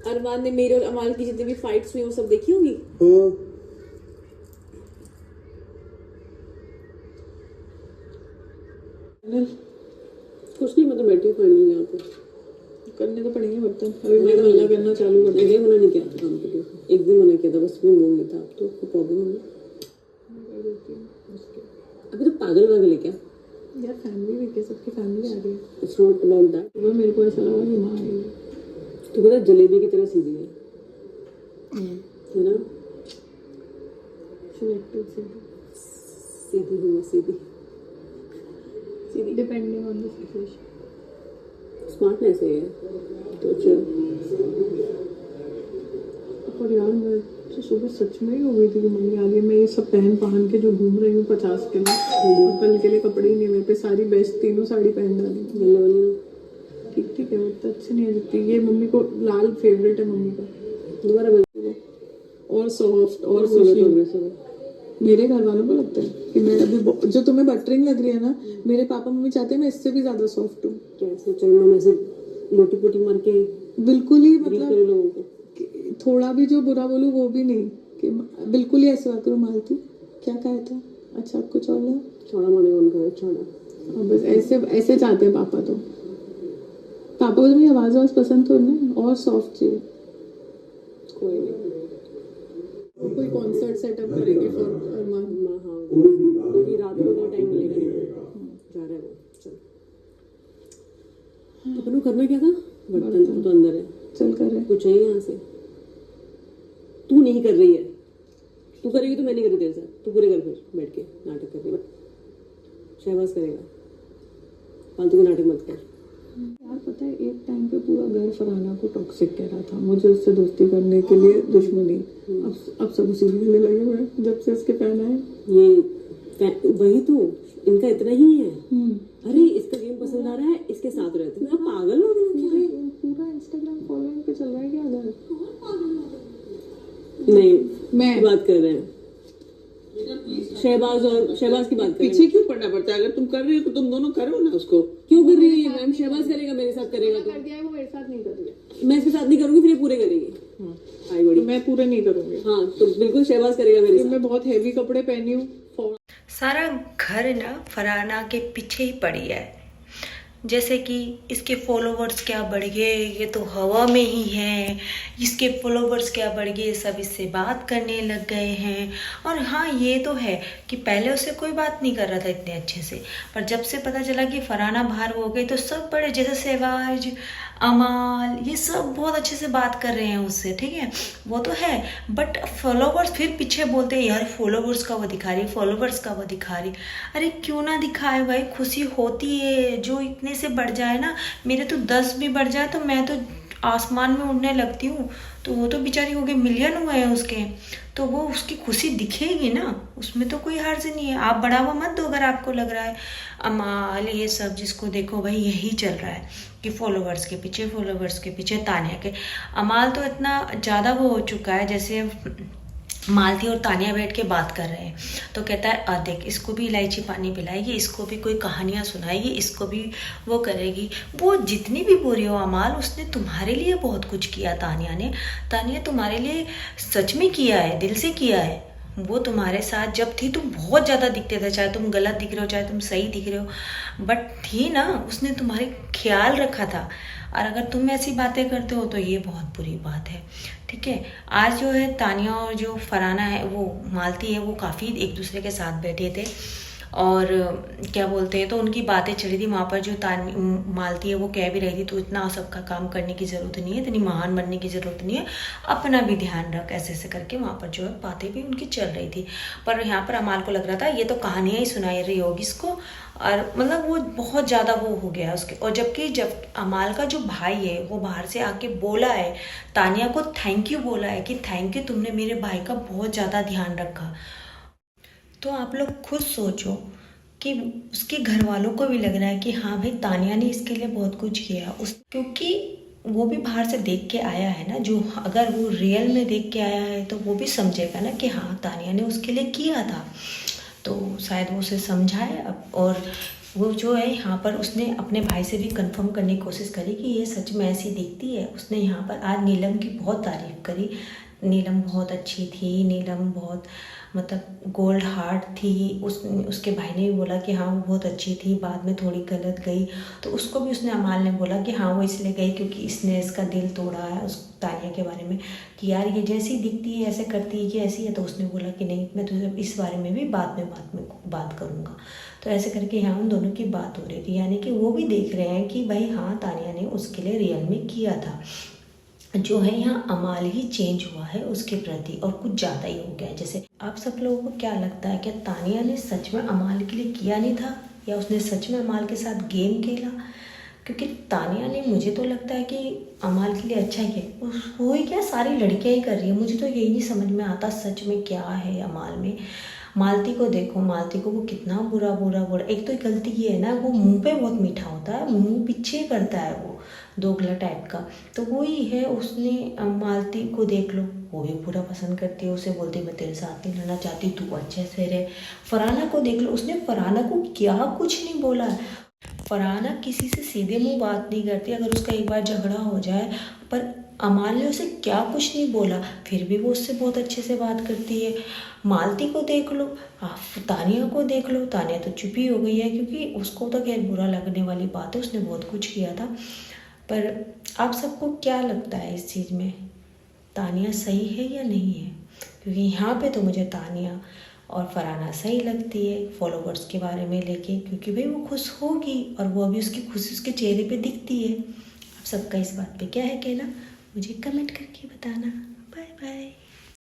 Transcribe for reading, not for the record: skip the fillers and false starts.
अरमान ने मेरे और अमाल की जितनी भी फाइट्स हुई वो सब देखी होगी। कुछ नहीं, मैं तो बैठी हूँ फाइनल यहाँ पे। करने तो पड़ेंगे बर्तन, अभी मैं मना करना चालू कर देंगे। मना नहीं किया था काम के लिए, एक दिन मना किया था बस, मैं मूड में था। अब तो कोई प्रॉब्लम है? अभी तो पागल है क्या यार, फैमिली वीक है, सबकी फैमिली आ रही है। It's not about that. वो मेरे को ऐसा लगा कि माँ आई है। तो पता जलेबी की तरह सीधी है ना? सीधी हूँ, सीधी depending on the situation. Smartness है ये तो चल। और यार मैं तो सुबह सच में ही हो गई थी कि मम्मी आ गई। मैं ये सब पहन के जो घूम रही हूँ 50 किलो, कल के लिए कपड़े ही नहीं मेरे पे। सारी बेस्ट तीनों साड़ी पहन डाली। ठीक है, वो तो अच्छी नहीं है जितनी ये। मम्मी को लाल फेवरेट है मम्मी का। दोबारा और सॉफ्ट और सुशील। मेरे घर वालों को लगता है कि मैं अभी जो तुम्हें बटरिंग लग रही है ना, मेरे पापा मम्मी चाहते हैं मैं इससे भी ज्यादा सॉफ्ट हूँ। कैसे चलना, मैं से मोटी पोटी मार के बिल्कुल ही मतलब लोगों को थोड़ा भी जो बुरा बोलूँ वो भी नहीं, कि बिल्कुल ही ऐसे बात करूँ। मालती क्या कहा था? अच्छा आपको छोड़ना, छोड़ा माने उनका छोड़ा। बस ऐसे ऐसे चाहते हैं पापा। तो पापा को तो मेरी आवाज पसंद तो नहीं, और सॉफ्ट चाहिए। कोई नहीं, कोई कॉन्सर्ट सेटअप करेंगे फॉर अरमान। हाँ क्योंकि रात को तो टाइम मिलेगा नहीं, जा रहा है वो। चल अपन को करना क्या था? बर्तन तो अंदर है, चल कर रहे। कुछ चाहिए यहाँ से? तू नहीं कर रही है, तू करेगी तो मैं नहीं करूँ तेरे साथ। तू पूरे घर फिर बैठ के नाटक कर रही है। शहबाज करेगा, फालतू के नाटक मत कर। यार पता है एक टाइम पे पूरा घर फरहाना को टॉक्सिक कह रहा था, मुझे उससे दोस्ती करने के लिए दुश्मनी। अब सब उसी में लगे हुए हैं जब से इसके फैन आए। ये वही तो इनका इतना ही है। अरे इसका गेम पसंद आ रहा है, इसके साथ रहते हैं। पागल हो गए पूरा इंस्टाग्राम फॉलोइंग पे चल रहा है क्या घर? नहीं, मैं बात कर रहे हैं शहबाज की बात कर रहे हैं। पीछे क्यों पड़ना पड़ता है? अगर तुम कर रही हो तो तुम दोनों करो ना उसको। क्यों कर रही है मैम? शहबाज करेगा, मेरे साथ करेगा तो कर दिया है, वो मेरे साथ नहीं कर रही है। मैं इसके साथ नहीं करूंगी, फिर ये पूरे करेंगे। आई बड़ी, मैं पूरे नहीं करूंगी। हाँ तो बिल्कुल शहबाज करेगा मेरे साथ। मैं बहुत हैवी कपड़े पहनी हूँ। सारा घर ना फरहाना के पीछे ही पड़ी है। जैसे कि इसके फॉलोवर्स क्या बढ़ गए, ये तो हवा में ही है। इसके फॉलोवर्स क्या बढ़ गए, सब इससे बात करने लग गए हैं। और हाँ ये तो है कि पहले उससे कोई बात नहीं कर रहा था इतने अच्छे से, पर जब से पता चला कि फरहाना बाहर हो गई तो सब बड़े, जैसे सहवाज, अमाल, ये सब बहुत अच्छे से बात कर रहे हैं उससे। ठीक है वो तो है, बट फॉलोवर्स फिर पीछे बोलते हैं यार फॉलोवर्स का वो दिखा रही, फॉलोवर्स का वो दिखा रही। अरे क्यों ना दिखाए भाई, खुशी होती है जो इतने से बढ़ जाए ना। मेरे तो 10 भी बढ़ जाए तो मैं तो आसमान में उड़ने लगती हूँ, तो वो तो बेचारी हो गई, मिलियन हुए हैं उसके, तो वो उसकी खुशी दिखेगी ना, उसमें तो कोई हर्ज नहीं है। आप बढ़ावा मत दो अगर आपको लग रहा है। अमाल ये सब जिसको देखो भाई यही चल रहा है कि फॉलोवर्स के पीछे तानिया के। अमाल तो इतना ज़्यादा वो हो चुका है, जैसे मालती और तानिया बैठ के बात कर रहे हैं तो कहता है देख इसको भी इलायची पानी पिलाएगी, इसको भी कोई कहानियाँ सुनाएगी, इसको भी वो करेगी। वो जितनी भी बुरी हो अमाल, उसने तुम्हारे लिए बहुत कुछ किया। तानिया तुम्हारे लिए सच में किया है, दिल से किया है। वो तुम्हारे साथ जब थी तुम बहुत ज़्यादा दिखते थे, चाहे तुम गलत दिख रहे हो चाहे तुम सही दिख रहे हो, बट थी ना, उसने तुम्हारे ख्याल रखा था। और अगर तुम ऐसी बातें करते हो तो ये बहुत बुरी बात है। ठीक है, आज जो है तानिया और जो फरहाना है वो मालती है, वो काफ़ी एक दूसरे के साथ बैठे थे और क्या बोलते हैं, तो उनकी बातें चली थी वहाँ पर। जो मालती है वो कह भी रही थी तो इतना सबका काम करने की ज़रूरत नहीं है, इतनी महान बनने की ज़रूरत नहीं है, अपना भी ध्यान रख, ऐसे ऐसे करके वहाँ पर जो है बातें भी उनकी चल रही थी। पर यहाँ पर अमाल को लग रहा था ये तो कहानियाँ ही सुनाई रही होगी इसको, और मतलब वो बहुत ज़्यादा वो हो गया उसके। और जब अमाल का जो भाई है वो बाहर से आके बोला है, तानिया को थैंक यू बोला है कि थैंक यू तुमने मेरे भाई का बहुत ज़्यादा ध्यान रखा। तो आप लोग खुद सोचो कि उसके घर वालों को भी लग रहा है कि हाँ भाई तानिया ने इसके लिए बहुत कुछ किया, क्योंकि वो भी बाहर से देख के आया है ना। जो अगर वो रियल में देख के आया है तो वो भी समझेगा ना कि हाँ तानिया ने उसके लिए किया था, तो शायद वो उसे समझाए। और वो जो है यहाँ पर उसने अपने भाई से भी कंफर्म करने की कोशिश करी कि ये सच में ऐसी दिखती है। उसने यहाँ पर आज नीलम की बहुत तारीफ़ करी, नीलम बहुत अच्छी थी, नीलम बहुत मतलब गोल्ड हार्ट थी। उसके भाई ने भी बोला कि हाँ वो बहुत अच्छी थी, बाद में थोड़ी गलत गई। तो उसको भी उसने अमाल ने बोला कि हाँ वो इसलिए गई क्योंकि इसने इसका दिल तोड़ा है उस तानिया के बारे में, कि यार ये जैसी दिखती है ऐसे करती है कि ऐसी है। तो उसने बोला कि नहीं, मैं तुझे इस बारे में भी बाद में बात करूँगा। तो ऐसे करके यहाँ उन दोनों की बात हो रही थी, यानी कि वो भी देख रहे हैं कि भाई हाँ तानिया ने उसके लिए रियल में किया था। जो है यहाँ अमाल ही चेंज हुआ है उसके प्रति और कुछ ज़्यादा ही हो गया है। जैसे आप सब लोगों को क्या लगता है, क्या तानिया ने सच में अमाल के लिए किया नहीं था या उसने सच में अमाल के साथ गेम खेला? क्योंकि तानिया ने, मुझे तो लगता है कि अमाल के लिए अच्छा ही किया। वो ही क्या, सारी लड़कियाँ ही कर रही है। मुझे तो यही नहीं समझ में आता सच में क्या है अमाल में। मालती को देखो, मालती को वो कितना बुरा एक तो गलती ये है ना, वो मुंह पे बहुत मीठा होता है, मुंह पीछे करता है वो दोगला टाइप का। तो वही है, उसने मालती को देख लो, वो भी पूरा पसंद करती है, उसे बोलती मैं तेरे साथ नहीं रहना चाहती, तू अच्छे से रहे। फरहाना को देख लो, उसने फरहाना को क्या कुछ नहीं बोला है। फरहाना किसी से सीधे मुंह बात नहीं करती, अगर उसका एक बार झगड़ा हो जाए, पर अमाल ने उसे क्या कुछ नहीं बोला, फिर भी वो उससे बहुत अच्छे से बात करती है। मालती को देख लो, तानिया को देख लो, तानिया तो चुप ही हो गई है क्योंकि उसको तो खैर बुरा लगने वाली बात है, उसने बहुत कुछ किया था। पर आप सबको क्या लगता है इस चीज़ में, तानिया सही है या नहीं है? क्योंकि यहाँ पे तो मुझे तानिया और फरहाना सही लगती है फॉलोवर्स के बारे में लेके, क्योंकि भाई वो खुश होगी और वो अभी उसकी खुशी उसके चेहरे पे दिखती है। आप सबका इस बात पे क्या है कहना, मुझे कमेंट करके बताना। Bye bye.